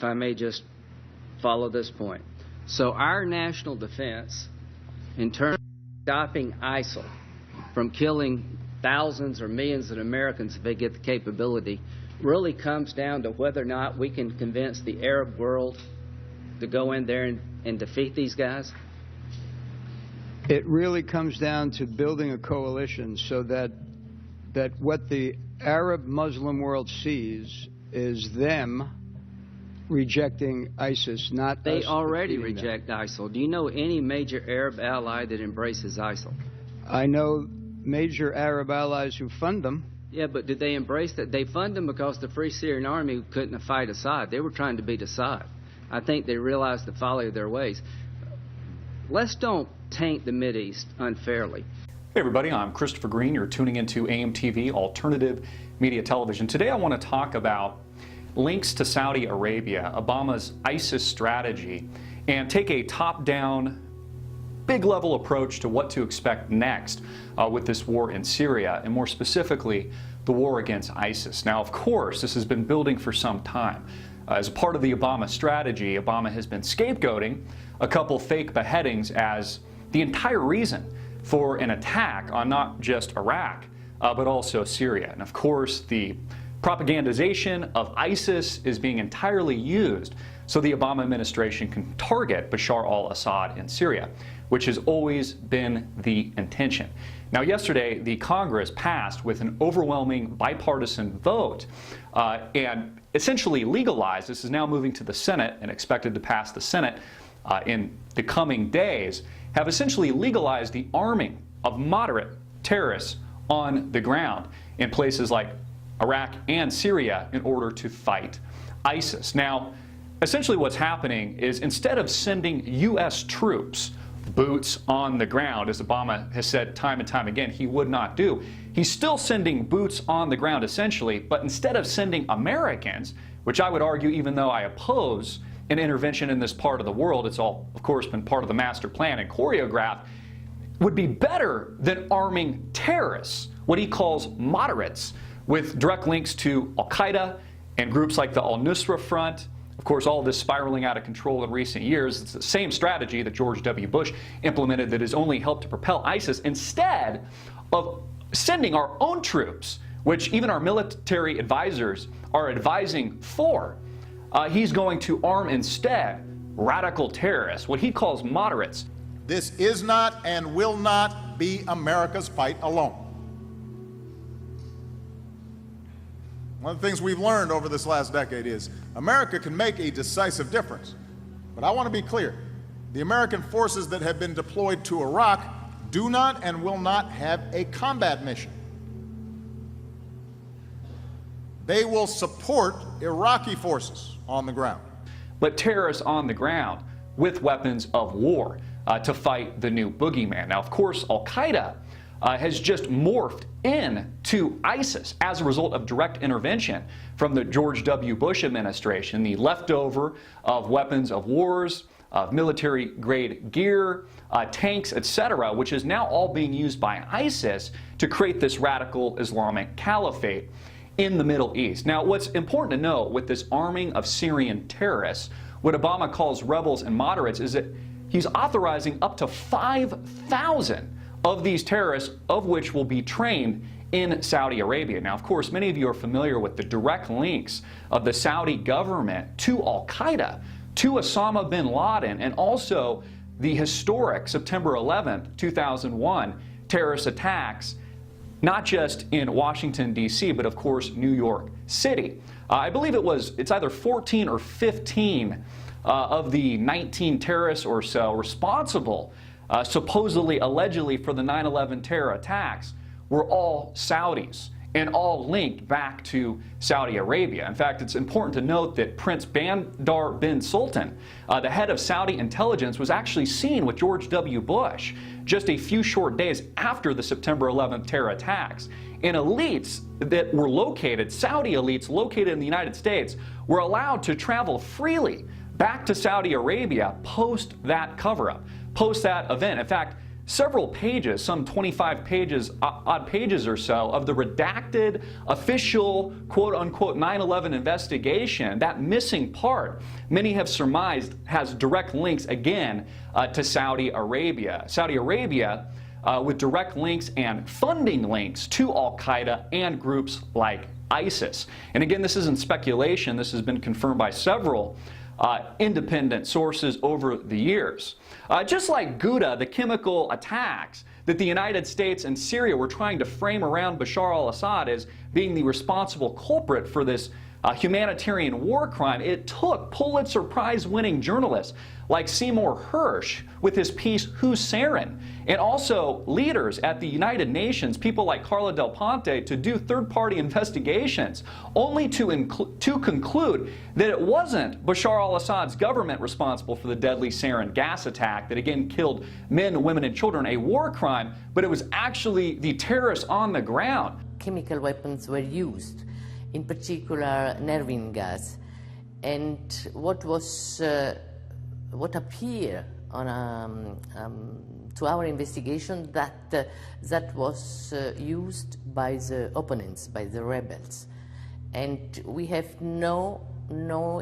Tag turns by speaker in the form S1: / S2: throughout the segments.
S1: I may just follow this point. So our national defense, in terms of stopping ISIL from killing thousands or millions of Americans if they get the capability, really comes down to whether or not we can convince the Arab world to go in there and defeat these guys?
S2: It really comes down to building a coalition so that what the Arab Muslim world sees is them rejecting ISIS, not
S1: They
S2: us
S1: already
S2: defeating
S1: reject
S2: them.
S1: ISIL. Do you know any major Arab ally that embraces ISIL?
S2: I know major Arab allies who fund them.
S1: Yeah, but did they embrace that? They fund them because the Free Syrian Army couldn't fight Assad. They were trying to beat Assad. I think they realized the folly of their ways. Let's don't taint the Mideast unfairly.
S3: Hey everybody, I'm Christopher Green. You're tuning into AMTV Alternative Media Television. Today I want to talk about links to Saudi Arabia, Obama's ISIS strategy, and take a top-down, big-level approach to what to expect next with this war in Syria, and more specifically, the war against ISIS. Now, of course, this has been building for some time. As a part of the Obama strategy, Obama has been scapegoating a couple fake beheadings as the entire reason for an attack on not just Iraq, but also Syria. And of course, the propagandization of ISIS is being entirely used so the Obama administration can target Bashar al-Assad in Syria, which has always been the intention. Now, yesterday, the Congress passed with an overwhelming bipartisan vote and essentially legalized, this is now moving to the Senate and expected to pass the Senate in the coming days, have essentially legalized the arming of moderate terrorists on the ground in places like Iraq and Syria in order to fight ISIS. Now, essentially what's happening is instead of sending U.S. troops, boots on the ground, as Obama has said time and time again he would not do, he's still sending boots on the ground essentially, but instead of sending Americans, which I would argue, even though I oppose an intervention in this part of the world, it's all, of course, been part of the master plan and choreographed, would be better than arming terrorists, what he calls moderates, with direct links to al-Qaeda and groups like the al-Nusra Front. Of course, all of this spiraling out of control in recent years. It's the same strategy that George W. Bush implemented that has only helped to propel ISIS, instead of sending our own troops, which even our military advisors are advising for. He's going to arm instead radical terrorists, what he calls moderates.
S4: This is not and will not be America's fight alone. One of the things we've learned over this last decade is America can make a decisive difference. But I want to be clear. The American forces that have been deployed to Iraq do not and will not have a combat mission. They will support Iraqi forces on the ground.
S3: But terrorists on the ground with weapons of war to fight the new boogeyman. Now, of course, al-Qaeda has just morphed into ISIS as a result of direct intervention from the George W. Bush administration, the leftover of weapons of wars, of military-grade gear, tanks, etc., which is now all being used by ISIS to create this radical Islamic caliphate in the Middle East. Now, what's important to know with this arming of Syrian terrorists, what Obama calls rebels and moderates, is that he's authorizing up to 5,000 of these terrorists, of which will be trained in Saudi Arabia. Now, of course, many of you are familiar with the direct links of the Saudi government to al-Qaeda, to Osama bin Laden, and also the historic September 11th, 2001 terrorist attacks, not just in Washington, D.C., but of course, New York City. I believe it's either 14 or 15 of the 19 terrorists or so responsible, supposedly, allegedly, for the 9/11 terror attacks were all Saudis and all linked back to Saudi Arabia. In fact, it's important to note that Prince Bandar bin Sultan, the head of Saudi intelligence, was actually seen with George W. Bush just a few short days after the September 11th terror attacks. And elites that were located, Saudi elites located in the United States, were allowed to travel freely back to Saudi Arabia post that cover-up, post that event. In fact, several pages, some 25 pages, odd pages or so, of the redacted official quote-unquote 9/11 investigation. That missing part, many have surmised, has direct links again to Saudi Arabia. Saudi Arabia with direct links and funding links to Al-Qaeda and groups like ISIS. And again, this isn't speculation. This has been confirmed by several independent sources over the years. Just like Ghouta, the chemical attacks that the United States and Syria were trying to frame around Bashar al-Assad as being the responsible culprit for this humanitarian war crime, it took Pulitzer Prize-winning journalists like Seymour Hersh with his piece Who's Sarin, and also leaders at the United Nations, people like Carla Del Ponte, to do third-party investigations, only to conclude that it wasn't Bashar al-Assad's government responsible for the deadly sarin gas attack that again killed men, women, and children, a war crime, but it was actually the terrorists on the ground.
S5: Chemical weapons were used, in particular nervine gas, and what appeared on to our investigation that was used by the opponents, by the rebels, and we have no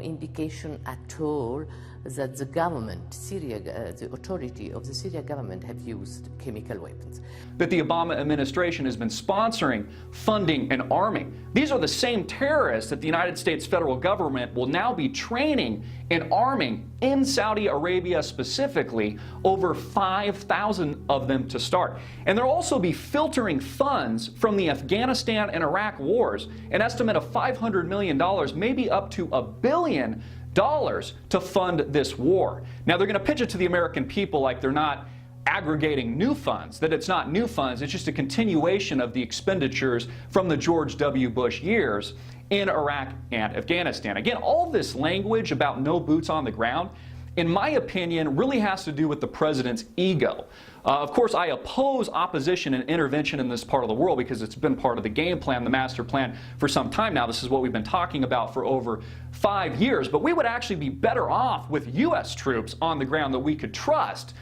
S5: indication at all that the government, Syria, the authority of the Syria government have used chemical weapons.
S3: That the Obama administration has been sponsoring, funding, and arming. These are the same terrorists that the United States federal government will now be training and arming in Saudi Arabia specifically, over 5,000 of them to start. And they'll also be filtering funds from the Afghanistan and Iraq wars, an estimate of $500 million, maybe up to $1 billion to fund this war. Now they're going to pitch it to the American people like they're not aggregating new funds, that it's not new funds, it's just a continuation of the expenditures from the George W. Bush years in Iraq and Afghanistan. Again, all this language about no boots on the ground, in my opinion, really has to do with the president's ego. Of course, I oppose opposition and intervention in this part of the world because it's been part of the game plan, the master plan, for some time now. This is what we've been talking about for over 5 years. But we would actually be better off with U.S. troops on the ground that we could trust,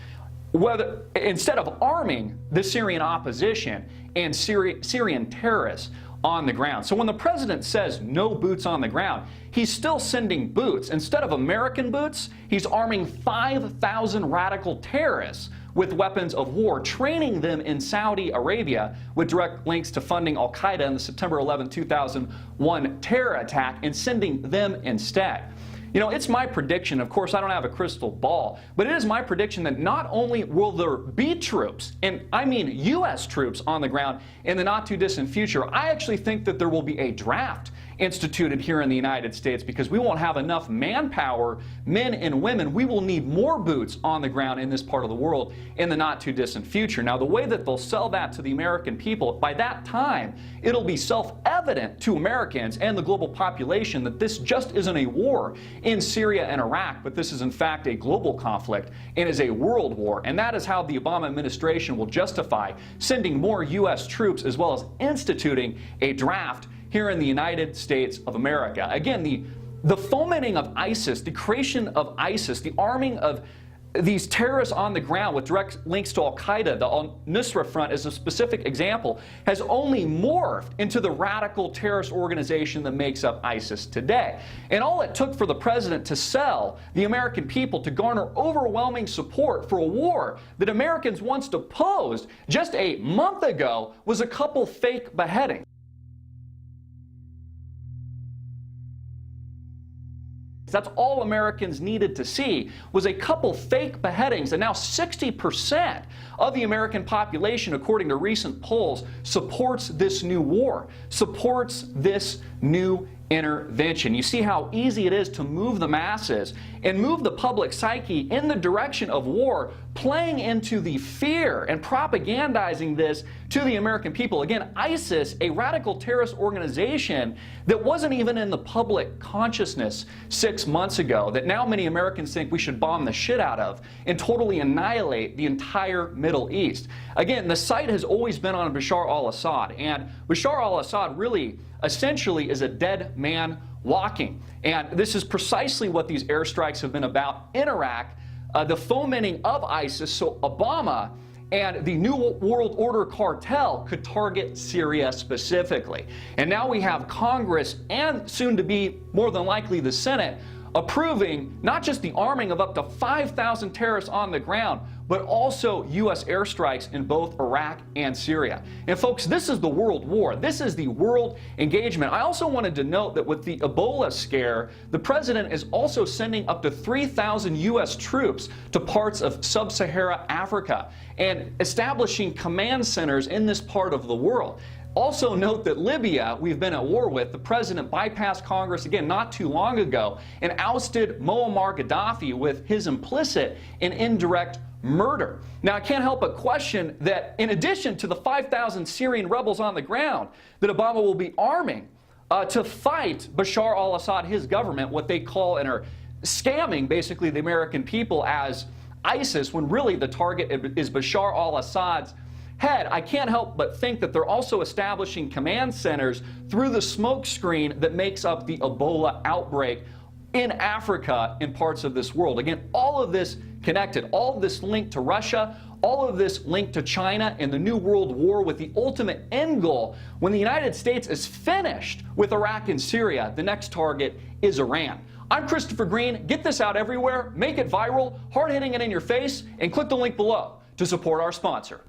S3: whether instead of arming the Syrian opposition and Syrian terrorists on the ground. So when the president says no boots on the ground, he's still sending boots. Instead of American boots, he's arming 5,000 radical terrorists with weapons of war, training them in Saudi Arabia with direct links to funding Al-Qaeda in the September 11, 2001 terror attack, and sending them instead. You know, it's my prediction, of course I don't have a crystal ball, but it is my prediction that not only will there be troops, and I mean U.S. troops on the ground in the not too distant future, I actually think that there will be a draft instituted here in the United States because we won't have enough manpower, men and women. We will need more boots on the ground in this part of the world in the not too distant future. Now, the way that they'll sell that to the American people, by that time, it'll be self-evident to Americans and the global population that this just isn't a war in Syria and Iraq, but this is in fact a global conflict and is a world war. And that is how the Obama administration will justify sending more U.S. troops as well as instituting a draft here in the United States of America. Again, the fomenting of ISIS, the creation of ISIS, the arming of these terrorists on the ground with direct links to Al-Qaeda, the Al-Nusra Front is a specific example, has only morphed into the radical terrorist organization that makes up ISIS today. And all it took for the president to sell the American people to garner overwhelming support for a war that Americans once opposed just a month ago was a couple fake beheadings. That's all Americans needed to see was a couple fake beheadings, and now 60% of the American population, according to recent polls, supports this new war, supports this new intervention. You see how easy it is to move the masses and move the public psyche in the direction of war, playing into the fear and propagandizing this to the American people. Again, ISIS, a radical terrorist organization that wasn't even in the public consciousness 6 months ago, that now many Americans think we should bomb the shit out of and totally annihilate the entire Middle East. Again, the sight has always been on Bashar al-Assad, and Bashar al-Assad really essentially is a dead man walking. And this is precisely what these airstrikes have been about in Iraq, the fomenting of ISIS. So Obama and the New World Order cartel could target Syria specifically. And now we have Congress and soon to be more than likely the Senate approving not just the arming of up to 5,000 terrorists on the ground, but also U.S. airstrikes in both Iraq and Syria. And folks, this is the world war. This is the world engagement. I also wanted to note that with the Ebola scare, the president is also sending up to 3,000 U.S. troops to parts of sub-Saharan Africa and establishing command centers in this part of the world. Also note that Libya, we've been at war with, the president bypassed Congress again not too long ago and ousted Muammar Gaddafi with his implicit and indirect murder. Now, I can't help but question that in addition to the 5,000 Syrian rebels on the ground that Obama will be arming to fight Bashar al-Assad, his government, what they call and are scamming basically the American people as ISIS, when really the target is Bashar al-Assad's head, I can't help but think that they're also establishing command centers through the smokescreen that makes up the Ebola outbreak in Africa and parts of this world. Again, all of this connected, all of this linked to Russia, all of this linked to China and the New World War, with the ultimate end goal. When the United States is finished with Iraq and Syria, the next target is Iran. I'm Christopher Green. Get this out everywhere, make it viral, hard-hitting it in your face, and click the link below to support our sponsor.